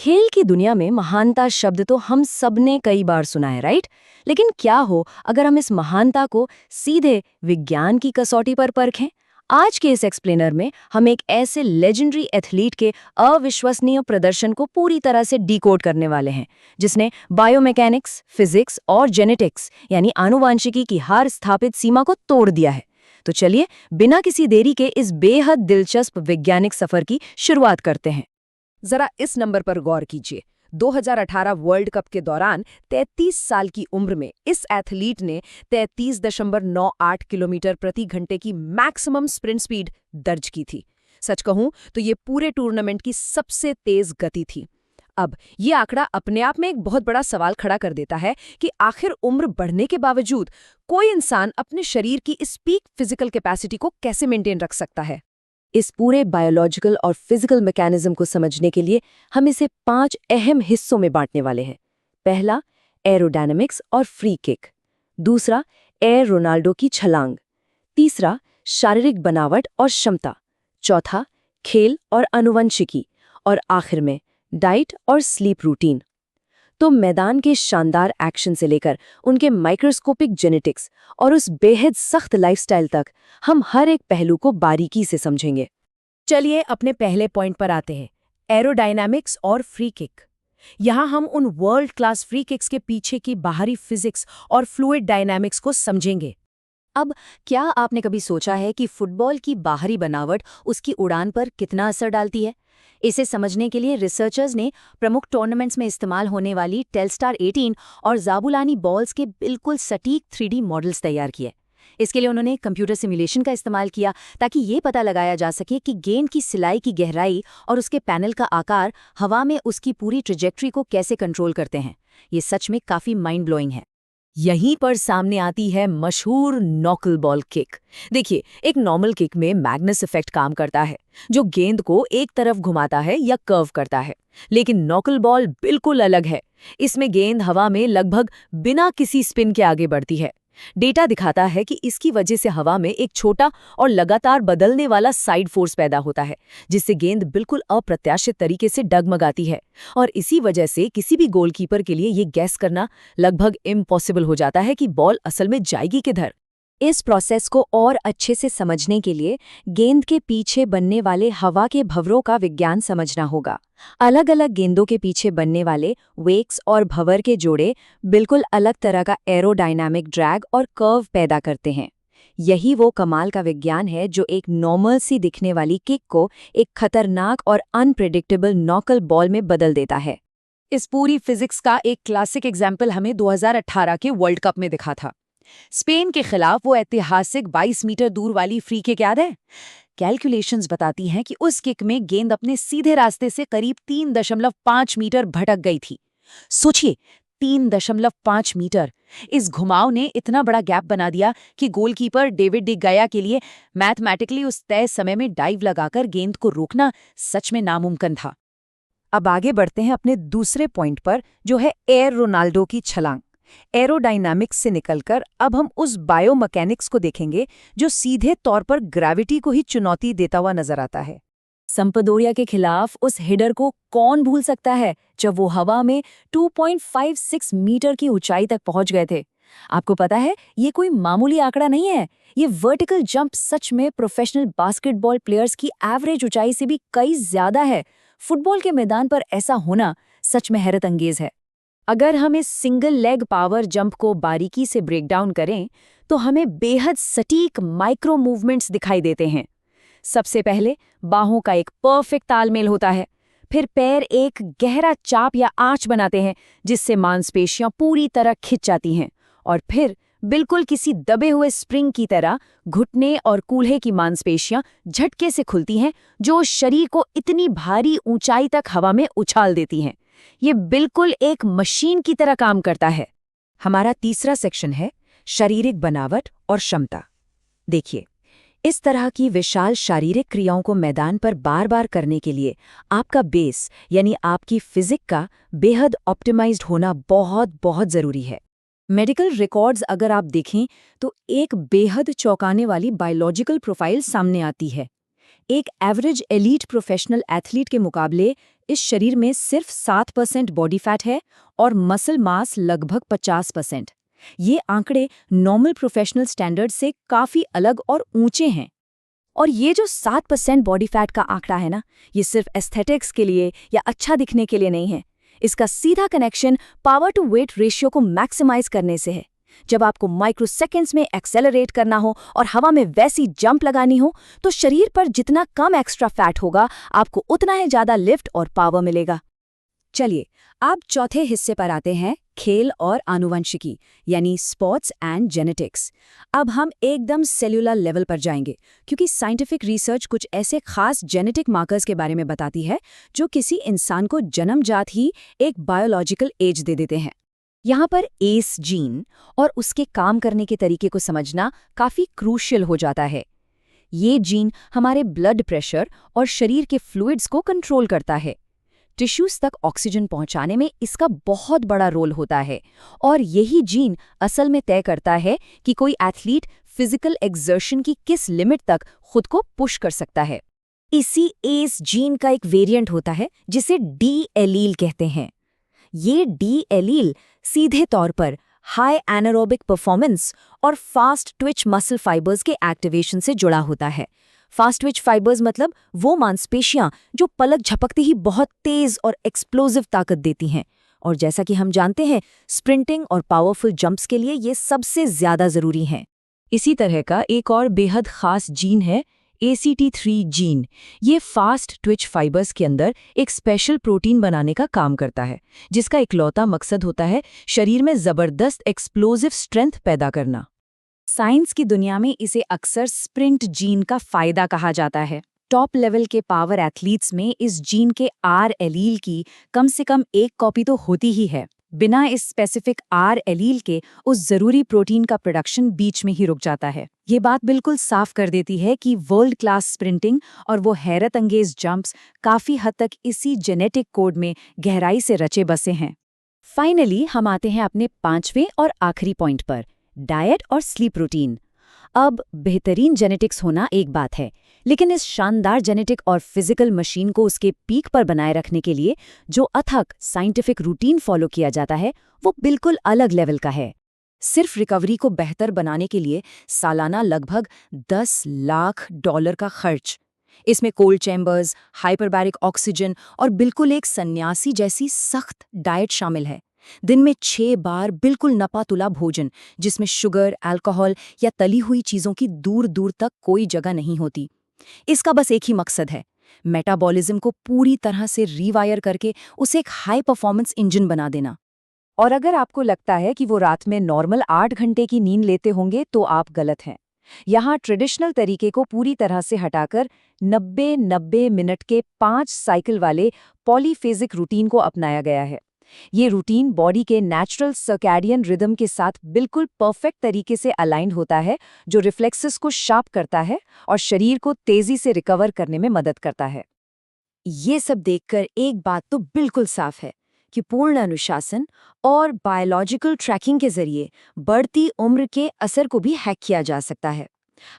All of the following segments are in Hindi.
खेल की दुनिया में महानता शब्द तो हम सबने कई बार सुना है, राइट? लेकिन क्या हो अगर हम इस महानता को सीधे विज्ञान की कसौटी पर परखें? आज के इस एक्सप्लेनर में हम एक ऐसे लेजेंडरी एथलीट के अविश्वसनीय प्रदर्शन को पूरी तरह से डिकोड करने वाले हैं, जिसने बायोमैकेनिक्स, फिजिक्स और जेनेटिक्स यानी आनुवांशिकी की हर स्थापित सीमा को तोड़ दिया है। तो चलिए, बिना किसी देरी के इस बेहद दिलचस्प वैज्ञानिक सफर की शुरुआत करते हैं। जरा इस नंबर पर गौर कीजिए। 2018 वर्ल्ड कप के दौरान 33 साल की उम्र में इस एथलीट ने 33.98 किलोमीटर प्रति घंटे की मैक्सिमम स्प्रिंट स्पीड दर्ज की थी। सच कहूं तो ये पूरे टूर्नामेंट की सबसे तेज गति थी। अब ये आंकड़ा अपने आप में एक बहुत बड़ा सवाल खड़ा कर देता है कि आखिर उम्र बढ़ने के बावजूद कोई इंसान अपने शरीर की इस पीक फिजिकल कैपेसिटी को कैसे मेंटेन रख सकता है। इस पूरे बायोलॉजिकल और फिजिकल मैकेनिज्म को समझने के लिए हम इसे 5 अहम हिस्सों में बांटने वाले हैं। पहला, एरोडायनामिक्स और फ्री किक। दूसरा, एयर रोनाल्डो की छलांग। तीसरा, शारीरिक बनावट और क्षमता। चौथा, खेल और आनुवंशिकी। और आखिर में डाइट और स्लीप रूटीन। तो मैदान के शानदार एक्शन से लेकर उनके माइक्रोस्कोपिक जेनेटिक्स और उस बेहद सख्त लाइफस्टाइल तक हम हर एक पहलू को बारीकी से समझेंगे। चलिए अपने पहले पॉइंट पर आते हैं, एरोडायनामिक्स और फ्री किक। यहाँ हम उन वर्ल्ड क्लास फ्री किक्स के पीछे की बाहरी फिजिक्स और फ्लूइड डायनामिक्स को समझेंगे। अब क्या आपने कभी सोचा है कि फुटबॉल की बाहरी बनावट उसकी उड़ान पर कितना असर डालती है? इसे समझने के लिए रिसर्चर्स ने प्रमुख टूर्नामेंट्स में इस्तेमाल होने वाली टेलस्टार 18 और जाबुलानी बॉल्स के बिल्कुल सटीक 3D मॉडल्स तैयार किए। इसके लिए उन्होंने कंप्यूटर सिमुलेशन का इस्तेमाल किया ताकि ये पता लगाया जा सके कि गेंद की सिलाई की गहराई और उसके पैनल का आकार हवा में उसकी पूरी ट्रेजेक्ट्री को कैसे कंट्रोल करते हैं। ये सच में काफी माइंड ब्लोइंग है। यहीं पर सामने आती है मशहूर नॉकल बॉल किक। देखिए, एक नॉर्मल किक में मैग्नस इफेक्ट काम करता है, जो गेंद को एक तरफ घुमाता है या कर्व करता है। लेकिन नॉकल बॉल बिल्कुल अलग है। इसमें गेंद हवा में लगभग बिना किसी स्पिन के आगे बढ़ती है। डेटा दिखाता है कि इसकी वजह से हवा में एक छोटा और लगातार बदलने वाला साइड फोर्स पैदा होता है, जिससे गेंद बिल्कुल अप्रत्याशित तरीके से डगमगाती है। और इसी वजह से किसी भी गोलकीपर के लिए ये गैस करना लगभग इम्पॉसिबल हो जाता है कि बॉल असल में जाएगी किधर। इस प्रोसेस को और अच्छे से समझने के लिए गेंद के पीछे बनने वाले हवा के भंवरों का विज्ञान समझना होगा। अलग अलग गेंदों के पीछे बनने वाले वेक्स और भंवर के जोड़े बिल्कुल अलग तरह का एरोडायनामिक ड्रैग और कर्व पैदा करते हैं। यही वो कमाल का विज्ञान है जो एक नॉर्मल सी दिखने वाली किक को एक खतरनाक और अनप्रेडिक्टेबल नॉकल बॉल में बदल देता है। इस पूरी फिजिक्स का एक क्लासिक एग्जाम्पल हमें 2018 के वर्ल्ड कप में दिखा था। स्पेन के खिलाफ वो ऐतिहासिक 22 मीटर दूर वाली फ्री किक याद है? कैलकुलेशंस बताती हैं कि उस किक में गेंद अपने सीधे रास्ते से करीब 3.5 मीटर भटक गई थी। सोचिए, 3.5 मीटर। इस घुमाव ने इतना बड़ा गैप बना दिया कि गोलकीपर डेविड डी गया के लिए मैथमेटिकली उस तय समय में डाइव लगाकर गेंद को रोकना सच में नामुमकिन था। अब आगे बढ़ते हैं अपने दूसरे पॉइंट पर, जो है एयर रोनाल्डो की छलांग। एरोडायनामिक्स से निकलकर अब हम उस बायोमैकेनिक्स को देखेंगे जो सीधे तौर पर ग्रेविटी को ही चुनौती देता हुआ नजर आता है। संपदोरिया के खिलाफ उस हिडर को कौन भूल सकता है जब वो हवा में 2.56 मीटर की ऊंचाई तक पहुंच गए थे। आपको पता है, ये कोई मामूली आंकड़ा नहीं है। ये वर्टिकल जंप सच में प्रोफेशनल बास्केटबॉल प्लेयर्स की एवरेज ऊंचाई से भी कई ज्यादा है। फुटबॉल के मैदान पर ऐसा होना सच में हैरत अंगेज है। अगर हम इस सिंगल लेग पावर जंप को बारीकी से ब्रेक डाउन करें तो हमें बेहद सटीक माइक्रो मूवमेंट्स दिखाई देते हैं। सबसे पहले बाहों का एक परफेक्ट तालमेल होता है, फिर पैर एक गहरा चाप या आंच बनाते हैं जिससे मांसपेशियां पूरी तरह खिंच जाती हैं, और फिर बिल्कुल किसी दबे हुए स्प्रिंग की तरह घुटने और कूल्हे की मांसपेशियां झटके से खुलती हैं, जो शरीर को इतनी भारी ऊंचाई तक हवा में उछाल देती हैं। ये बिल्कुल एक मशीन की तरह काम करता है। हमारा तीसरा सेक्शन है शारीरिक बनावट और क्षमता। देखिए, इस तरह की विशाल शारीरिक क्रियाओं को मैदान पर बार बार करने के लिए आपका बेस यानी आपकी फिजिक का बेहद ऑप्टिमाइज्ड होना बहुत बहुत जरूरी है। मेडिकल रिकॉर्ड्स अगर आप देखें तो एक बेहद चौंकाने वाली बायोलॉजिकल प्रोफाइल सामने आती है। एक एवरेज एलीट प्रोफेशनल एथलीट के मुकाबले इस शरीर में सिर्फ 7% बॉडी फैट है और मसल मास लगभग 50%। ये आंकड़े नॉर्मल प्रोफेशनल स्टैंडर्ड से काफी अलग और ऊंचे हैं। और ये जो 7% बॉडी फैट का आंकड़ा है ना, ये सिर्फ एस्थेटिक्स के लिए या अच्छा दिखने के लिए नहीं है। इसका सीधा connection power to weight ratio को मैक्सिमाइज करने से है। जब आपको माइक्रोसेकेंड्स में एक्सेलरेट करना हो और हवा में वैसी जंप लगानी हो, तो शरीर पर जितना कम एक्स्ट्रा फैट होगा, आपको उतना ही ज्यादा लिफ्ट और पावर मिलेगा। चलिए, अब चौथे हिस्से पर आते हैं, खेल और आनुवंशिकी, यानी स्पोर्ट्स एंड जेनेटिक्स। अब हम एकदम सेल्यूलर लेवल पर जाएंगे, क्योंकि साइंटिफिक रिसर्च कुछ ऐसे खास जेनेटिक मार्कर्स के बारे में बताती है जो किसी इंसान को जन्मजात ही एक बायोलॉजिकल एज दे देते हैं। यहाँ पर एस जीन और उसके काम करने के तरीके को समझना काफी क्रूशियल हो जाता है। ये जीन हमारे ब्लड प्रेशर और शरीर के फ्लूइड्स को कंट्रोल करता है। टिश्यूज तक ऑक्सीजन पहुंचाने में इसका बहुत बड़ा रोल होता है, और यही जीन असल में तय करता है कि कोई एथलीट फिजिकल एक्सर्शन की किस लिमिट तक खुद को पुश कर सकता है। इसी एस जीन का एक वेरिएंट होता है जिसे डी एलील कहते हैं। ये डी एलील सीधे तौर पर हाई एनारोबिक परफॉर्मेंस और फास्ट ट्विच मसल फाइबर्स के एक्टिवेशन से जुड़ा होता है। फास्ट ट्विच फाइबर्स मतलब वो मांसपेशियां जो पलक झपकते ही बहुत तेज और एक्सप्लोजिव ताकत देती हैं, और जैसा कि हम जानते हैं, स्प्रिंटिंग और पावरफुल जंप्स के लिए ये सबसे ज्यादा जरूरी हैं। इसी तरह का एक और बेहद खास जीन है ACT3 जीन। ये फास्ट ट्विच फाइबर्स के अंदर एक स्पेशल प्रोटीन बनाने का काम करता है, जिसका इकलौता मकसद होता है शरीर में जबरदस्त एक्सप्लोजिव स्ट्रेंथ पैदा करना। साइंस की दुनिया में इसे अक्सर स्प्रिंट जीन का फायदा कहा जाता है। टॉप लेवल के पावर एथलीट्स में इस जीन के आर एलील की कम से कम एक कॉपी तो होती ही है। बिना इस स्पेसिफिक आर एलील के उस जरूरी प्रोटीन का प्रोडक्शन बीच में ही रुक जाता है। ये बात बिल्कुल साफ कर देती है कि वर्ल्ड क्लास स्प्रिंटिंग और वो हैरत अंगेज जंप्स काफी हद तक इसी जेनेटिक कोड में गहराई से रचे बसे हैं। फाइनली हम आते हैं अपने पांचवें और आखिरी पॉइंट पर, डाइट और स्लीप रूटीन। अब बेहतरीन जेनेटिक्स होना एक बात है, लेकिन इस शानदार जेनेटिक और फिजिकल मशीन को उसके पीक पर बनाए रखने के लिए जो अथक साइंटिफिक रूटीन फॉलो किया जाता है, वो बिल्कुल अलग लेवल का है। सिर्फ रिकवरी को बेहतर बनाने के लिए सालाना लगभग $10 लाख का खर्च। इसमें कोल्ड चैम्बर्स, हाइपरबैरिक ऑक्सीजन और बिल्कुल एक सन्यासी जैसी सख्त डाइट शामिल है। दिन में 6 बार बिल्कुल नपा-तुला भोजन, जिसमें शुगर, अल्कोहल या तली हुई चीज़ों की दूर दूर तक कोई जगह नहीं होती। इसका बस एक ही मकसद है, मेटाबॉलिज्म को पूरी तरह से रीवायर करके उसे एक हाई परफॉर्मेंस इंजन बना देना। और अगर आपको लगता है कि वो रात में नॉर्मल 8 घंटे की नींद लेते होंगे, तो आप गलत हैं। यहाँ ट्रेडिशनल तरीके को पूरी तरह से हटाकर 90-90 मिनट के 5 साइकिल वाले पॉलीफेजिक रूटीन को अपनाया गया है। ये रूटीन बॉडी के नेचुरल सर्कैडियन रिदम के साथ बिल्कुल परफेक्ट तरीके से अलाइंड होता है, जो रिफ्लेक्सेस को शार्प करता है और शरीर को तेजी से रिकवर करने में मदद करता है। ये सब देखकर एक बात तो बिल्कुल साफ है कि पूर्ण अनुशासन और बायोलॉजिकल ट्रैकिंग के जरिए बढ़ती उम्र के असर को भी हैक किया जा सकता है।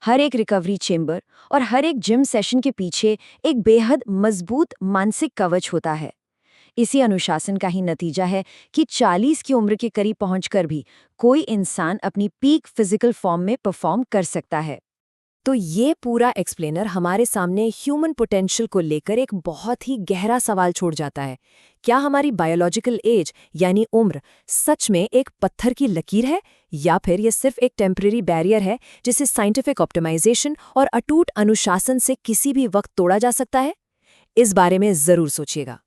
हर एक रिकवरी चेंबर और हर एक जिम सेशन के पीछे एक बेहद मजबूत मानसिक कवच होता है। इसी अनुशासन का ही नतीजा है कि 40 की उम्र के करीब पहुंचकर भी कोई इंसान अपनी पीक फिजिकल फॉर्म में परफॉर्म कर सकता है। तो ये पूरा एक्सप्लेनर हमारे सामने ह्यूमन पोटेंशियल को लेकर एक बहुत ही गहरा सवाल छोड़ जाता है। क्या हमारी बायोलॉजिकल एज यानी उम्र सच में एक पत्थर की लकीर है, या फिर ये सिर्फ एक टेम्परेरी बैरियर है जिसे साइंटिफिक ऑप्टिमाइजेशन और अटूट अनुशासन से किसी भी वक्त तोड़ा जा सकता है? इस बारे में जरूर सोचिएगा।